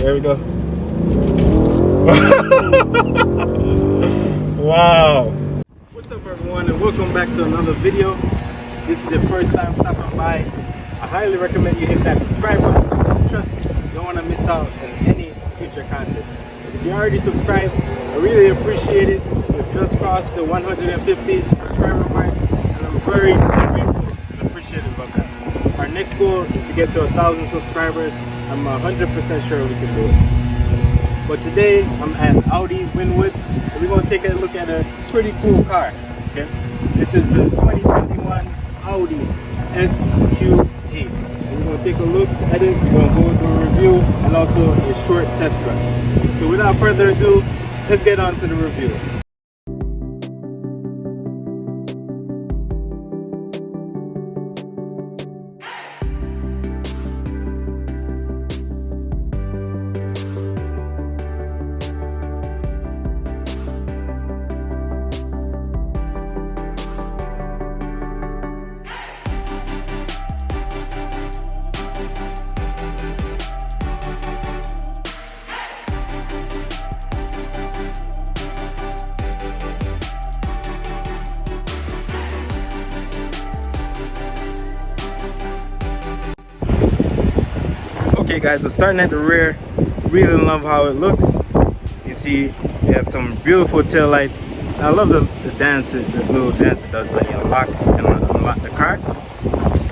There we go. Wow. What's up everyone, and welcome back to another video. This is your first time stopping by. I highly recommend you hit that subscribe button, because trust me, you don't want to miss out on any future content. If you already subscribed, I really appreciate it. We've just crossed the 150 subscriber mark, and I'm very grateful and appreciative of that. Our next goal is to get to 1,000 subscribers. I'm 100% sure we can do it. But today I'm at Audi Wynnewood, and we're going to take a look at a pretty cool car. Okay, this is the 2021 Audi SQ8. We're going to take a look at it. We're going to go do a review and also a short test drive. So without further ado, let's get on to the review. Okay guys, so starting at the rear, really love how it looks. You see you have some beautiful tail lights. I love the dance, the little dance it does when you lock and unlock the car.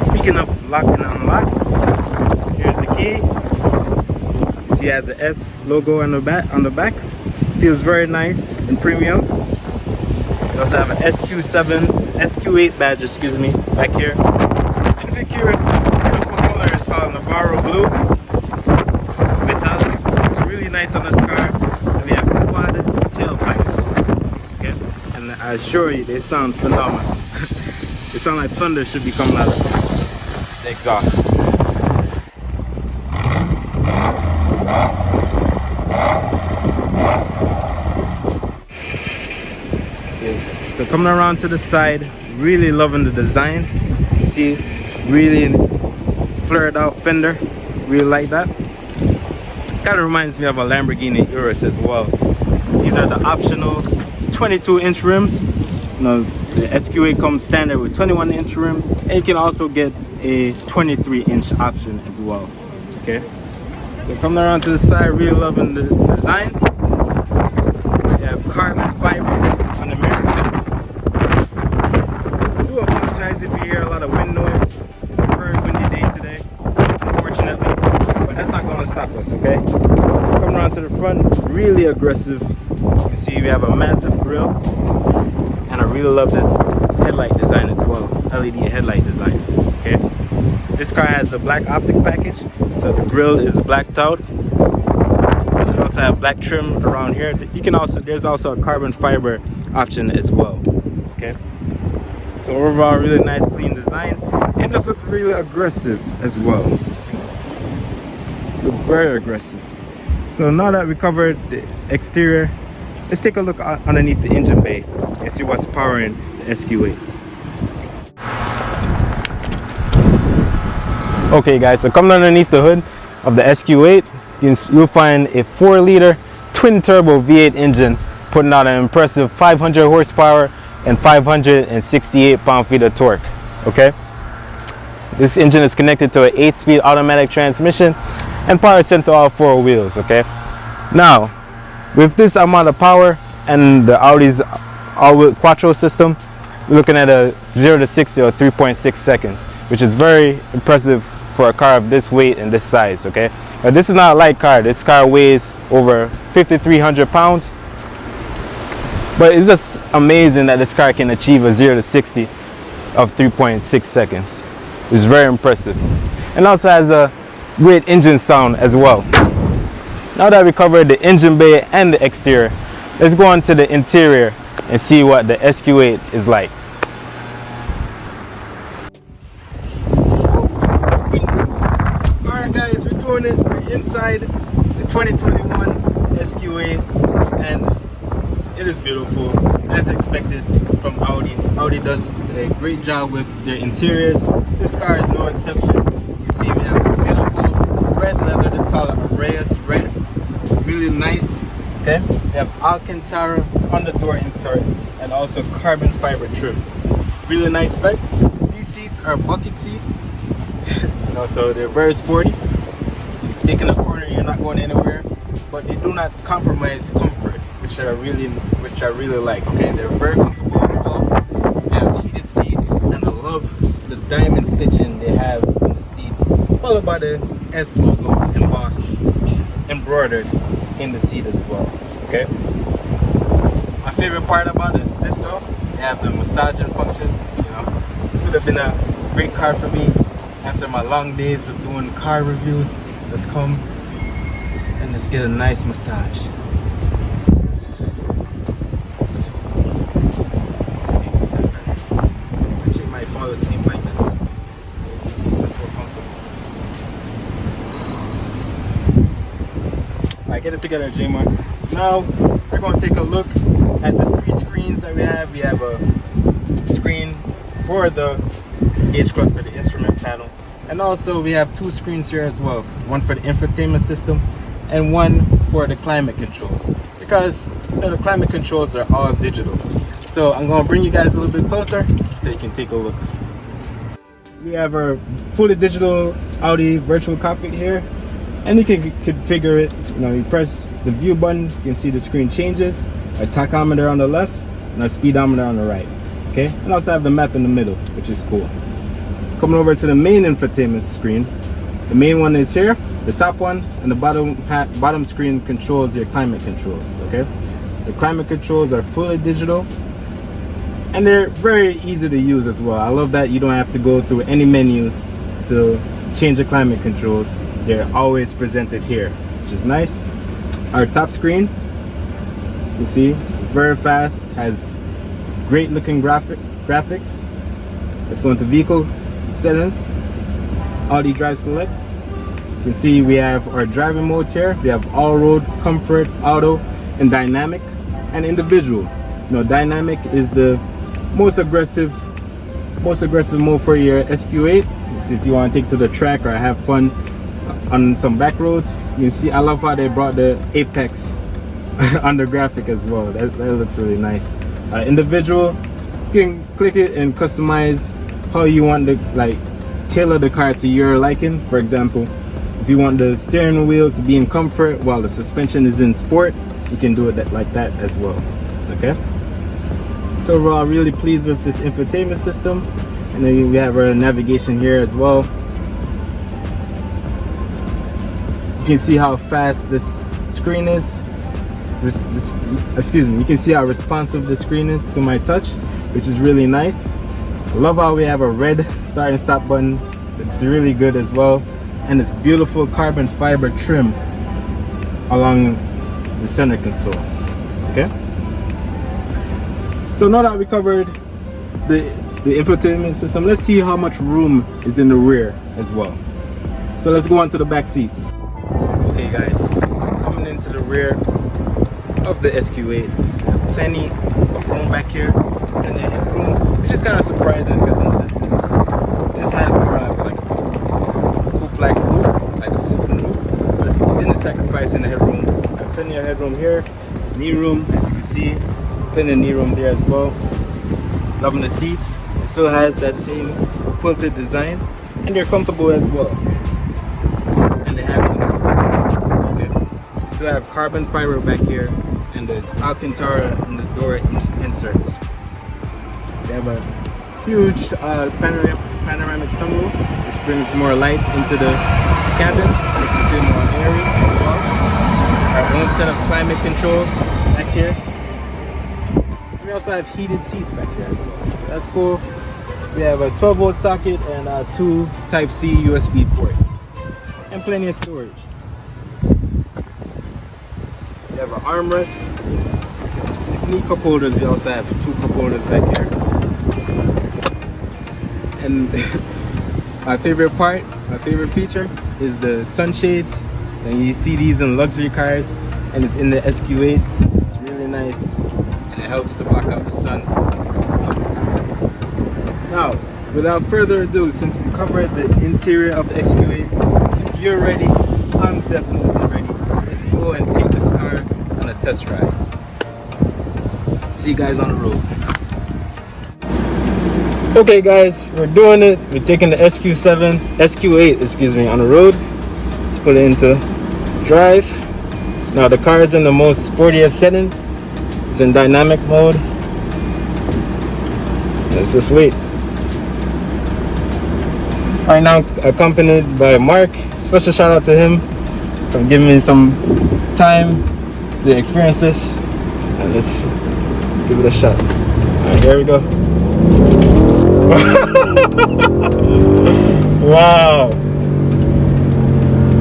Speaking of lock and unlock, here's the key. You see it has the S logo on the back. Feels very nice and premium. You also have an SQ8 badge, excuse me, back here. And if you're curious, this beautiful color is called Navarro Blue. Nice on this car, and we have quad tailpipes. Okay, and I assure you, they sound phenomenal. They sound like thunder should be coming out of the exhaust. Okay. So coming around to the side, really loving the design. You see, really flared out fender. Really like that. Kind of reminds me of a Lamborghini Urus as well. These are the optional 22-inch rims. You know, the SQ8 comes standard with 21-inch rims, and you can also get a 23-inch option as well. Okay, so coming around to the side, really loving the design. You have carbon fiber on the mirror lights. I do apologize if you hear a lot of wind noise. It's a very windy day today, unfortunately. But that's not going to stop us, okay? Coming around to the front, really aggressive. You can see we have a massive grille, and I really love this headlight design as well. LED headlight design. Okay, this car has a black optic package, so the grille is blacked out. You also have black trim around here. You can also, there's also a carbon fiber option as well. Okay, so overall, really nice, clean design, and this looks really aggressive as well. Looks very aggressive. So now that we covered the exterior, let's take a look underneath the engine bay and see what's powering the SQ8. Okay guys, so coming underneath the hood of the SQ8, you'll find a 4-liter twin-turbo V8 engine putting out an impressive 500 horsepower and 568 pound-feet of torque. Okay, this engine is connected to an 8-speed automatic transmission and power sent to all 4 wheels. Okay, now with this amount of power and the Audi's all-wheel quattro system, we're looking at a 0 to 60 or 3.6 seconds, which is very impressive for a car of this weight and this size. Okay, but this is not a light car. This car weighs over 5,300 pounds, but it's just amazing that this car can achieve a 0 to 60 of 3.6 seconds. It's very impressive, and also has a great engine sound as well. Now that we covered the engine bay and the exterior, let's go on to the interior and see what the SQ8 is like. Alright guys, we're doing it. We're inside the 2021 SQ8, and it is beautiful as expected from Audi. Audi does a great job with their interiors. This car is no exception. You see we have beautiful red leather. This is called Arrayus Red. really nice. Okay, we have Alcantara on the door inserts and also carbon fiber trim. Really nice bed. These seats are bucket seats. So they're very sporty. If you've taken a corner, you're not going anywhere, but they do not compromise comfort, which I really like. Okay, they're very comfortable as well. They have heated seats, and I love the diamond stitching they have in the seats, followed by the S logo embossed, embroidered in the seat as well. Okay, my favorite part about this though, they have the massaging function. You know, this would have been a great car for me after my long days of doing car reviews. Let's come and let's get a nice massage. Actually might fall asleep like this. These seats are so comfortable. Alright, get it together, J-Mark. Now we're going to take a look at the 3 screens that we have. We have a screen for the gauge cluster, the instrument panel, and also we have 2 screens here as well. One for the infotainment system and one for the climate controls, because the climate controls are all digital. So I'm going to bring you guys a little bit closer so you can take a look. We have our fully digital Audi virtual cockpit here, and you can configure it. You know, you press the view button, you can see the screen changes. Our tachometer on the left and our speedometer on the right. Okay, and also have the map in the middle, which is cool. Coming over to the main infotainment screen, the main one is here, the top one, and the bottom screen controls your climate controls. Okay, the climate controls are fully digital, and they're very easy to use as well. I love that you don't have to go through any menus to change the climate controls. They're always presented here, which is nice. Our top screen, you see, it's very fast, has great looking graphics. Let's go into vehicle settings, Audi Drive Select. You can see we have our driving modes here. We have all road, comfort, auto, and dynamic, and individual. You know, dynamic is the most aggressive mode for your SQ8. So if you want to take to the track or have fun on some back roads, you can see I love how they brought the apex on the graphic as well. That looks really nice. Individual, you can click it and customize how you want to tailor the car to your liking. For example, if you want the steering wheel to be in comfort while the suspension is in sport, you can do it like that as well. Okay, so overall really pleased with this infotainment system. And then we have our navigation here as well. You can see how fast this screen is. You can see how responsive the screen is to my touch, which is really nice. I love how we have a red start and stop button. It's really good as well, and it's beautiful carbon fiber trim along the center console. Okay, so now that we covered the infotainment system, let's see how much room is in the rear as well. So let's go on to the back seats. Okay guys, so coming into the rear of the SQ8, plenty of room back here, and the headroom, which is kind of surprising because you know, this has more of like a coupe-like roof, like a sloping roof, but didn't sacrifice in the headroom. Plenty of headroom here, knee room, as you can see, plenty of knee room there as well. Loving the seats. It still has that same quilted design, and they're comfortable as well. And they have some support. Okay. We still have carbon fiber back here, and the Alcantara and the door inserts. They have a huge panoramic sunroof, which brings more light into the cabin, makes it feel more airy as well. Our own set of climate controls back here. We also have heated seats back here as well, so that's cool. We have a 12-volt socket and 2 Type-C USB ports, and plenty of storage. We have an armrest. If you need cup holders, we also have 2 cup holders back here. And my favorite feature is the sunshades. And you see these in luxury cars, and it's in the SQ8. It's really nice, and it helps to block out the sun. Now, without further ado, since we covered the interior of the SQ8, if you're ready, I'm definitely ready. Let's go. go and take this car on a test ride. See you guys on the road. Okay guys, we're doing it. We're taking the SQ8, excuse me, on the road. Let's put it into drive. Now the car is in the most sportiest setting. It's in dynamic mode. Let's just wait. Right now accompanied by Mark. Special shout out to him for giving me some time to experience this. And let's give it a shot. Alright, here we go. Wow.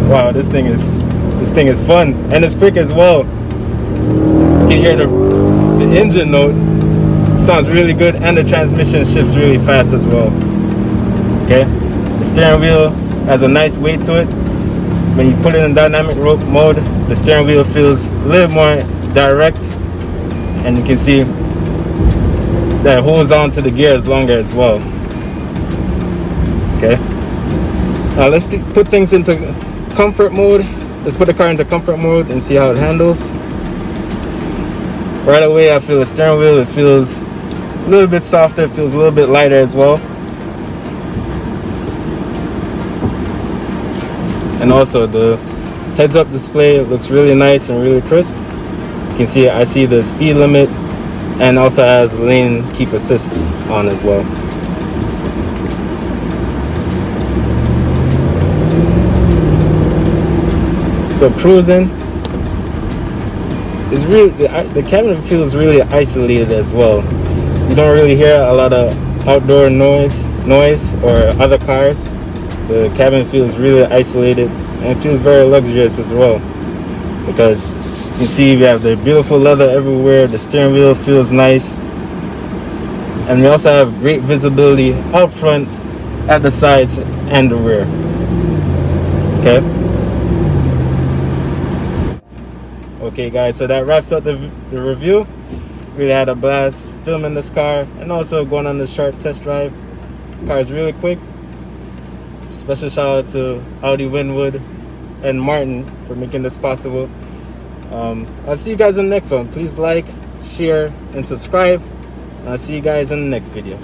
Wow, this thing is fun and it's quick as well. You can hear the engine note. Sounds really good, and the transmission shifts really fast as well. Okay, the steering wheel has a nice weight to it. When you put it in dynamic mode, the steering wheel feels a little more direct, and you can see that it holds on to the gears longer as well. Okay, now let's put things into comfort mode. Let's put the car into comfort mode and see how it handles. Right away I feel the steering wheel, it feels a little bit softer, it feels a little bit lighter as well. And also the heads-up display looks really nice and really crisp. You can see I see the speed limit, and also has lane keep assist on as well. So cruising is really, the cabin feels really isolated as well. You don't really hear a lot of outdoor noise or other cars. The cabin feels really isolated and it feels very luxurious as well, because you see we have the beautiful leather everywhere. The steering wheel feels nice, and we also have great visibility out front, at the sides, and the rear. Okay. Okay guys, so that wraps up the review. Really had a blast filming this car and also going on this short test drive. The car is really quick. Special shout out to Audi Wynnewood and Martin for making this possible. I'll see you guys in the next one. Please like, share, and subscribe. I'll see you guys in the next video.